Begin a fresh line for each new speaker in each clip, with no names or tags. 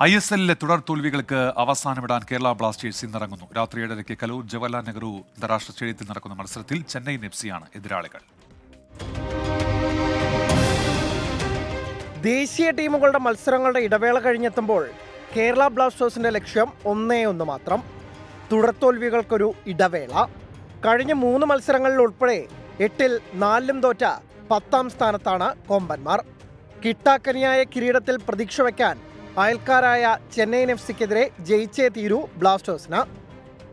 ISL തുടർ തോൽവികൾക്ക് അവസാനമിടാൻ Kerala Blasters ഇന്നിറങ്ങുന്നു. രാത്രി 7:30 കലൂർ ജവഹർലാൽ നെഹ്റു അന്താരാഷ്ട്ര സ്റ്റേഡിയത്തിൽ നടക്കുന്ന മത്സരത്തിൽ ചെന്നൈയിൻ FC ആണ് എതിരാളികൾ.
ദേശീയ ടീമുകളുടെ മത്സരങ്ങളുടെ ഇടവേള കഴിഞ്ഞെത്തുമ്പോൾ കേരള ബ്ലാസ്റ്റേഴ്സിന്റെ ലക്ഷ്യം 1-1 മാത്രം. തുടർത്തോൽവികൾക്കൊരു ഇടവേള. കഴിഞ്ഞ 3 മത്സരങ്ങളിൽ ഉൾപ്പെടെ 8-ൽ 4 തോറ്റ 10ാം സ്ഥാനത്താണ് കൊമ്പന്മാർ. കിട്ടാക്കനിയായ കിരീടത്തിൽ പ്രതീക്ഷ വയ്ക്കാൻ അയൽക്കാരായ ചെന്നൈയിൻ FCക്കെതിരെ ജയിച്ചേ തീരൂ ബ്ലാസ്റ്റേഴ്സിന്.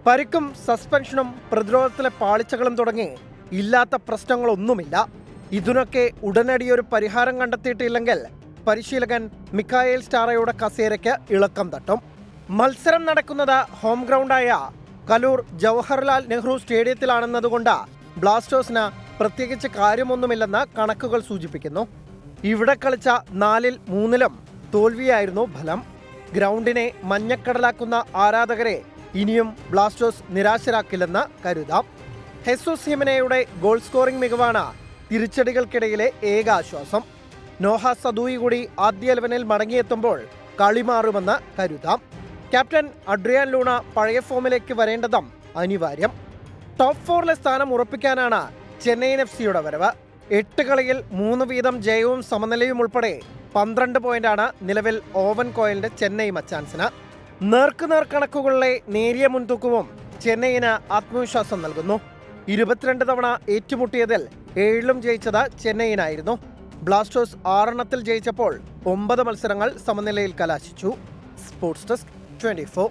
പരിക്കും സസ്പെൻഷനും പ്രതിരോധത്തിലെ പാളിച്ചകളും തുടങ്ങി ഇല്ലാത്ത പ്രശ്നങ്ങളൊന്നുമില്ല. ഇതിനൊക്കെ ഉടനടിയൊരു പരിഹാരം കണ്ടെത്തിയിട്ടില്ലെങ്കിൽ പരിശീലകൻ മിക്കായേൽ സ്റ്റാറയുടെ കസേരയ്ക്ക് ഇളക്കം തട്ടും. മത്സരം നടക്കുന്നത് ഹോം ഗ്രൗണ്ടായ കലൂർ ജവഹർലാൽ നെഹ്റു സ്റ്റേഡിയത്തിലാണെന്നതുകൊണ്ട് ബ്ലാസ്റ്റേഴ്സിന് പ്രത്യേകിച്ച് കാര്യമൊന്നുമില്ലെന്ന് കണക്കുകൾ സൂചിപ്പിക്കുന്നു. ഇവിടെ കളിച്ച 4-ൽ 3-ലും തോൽവിയായിരുന്നു ഫലം. ഗ്രൗണ്ടിനെ മഞ്ഞക്കടലാക്കുന്ന ആരാധകരെ ഇനിയും ബ്ലാസ്റ്റേഴ്സ് നിരാശരാക്കില്ലെന്ന് കരുതാം. ഹെസൂസ് ഹിമനയുടെ ഗോൾ സ്കോറിംഗ് മികവാണ് തിരിച്ചടികൾക്കിടയിലെ ഏക ആശ്വാസം. നോഹ സദൂയി കൂടി ആദ്യ 11-ൽ മടങ്ങിയെത്തുമ്പോൾ കളി മാറുമെന്ന് കരുതാം. ക്യാപ്റ്റൻ അഡ്രിയാൻ ലൂണ പഴയ ഫോമിലേക്ക് വരേണ്ടതും അനിവാര്യം. ടോപ്പ് 4-ലെ സ്ഥാനം ഉറപ്പിക്കാനാണ് ചെന്നൈയിൻ FCയുടെ വരവ്. 8 കളിയിൽ 3 വീതം ജയവും സമനിലയും ഉൾപ്പെടെ 12 പോയിന്റാണ് നിലവിൽ ഓവൻ കോയലിന്റെ ചെന്നൈ മച്ചാൻസിന്. നേർക്കുനേർ കണക്കുകളിലെ നേരിയ മുൻതൂക്കവും ചെന്നൈയിന് ആത്മവിശ്വാസം നൽകുന്നു. 22 തവണ ഏറ്റുമുട്ടിയതിൽ 7-ലും ജയിച്ചത് ചെന്നൈയിനായിരുന്നു. ബ്ലാസ്റ്റേഴ്സ് 6-എണ്ണത്തിൽ ജയിച്ചപ്പോൾ 9 മത്സരങ്ങൾ സമനിലയിൽ കലാശിച്ചു. Sports desk 24.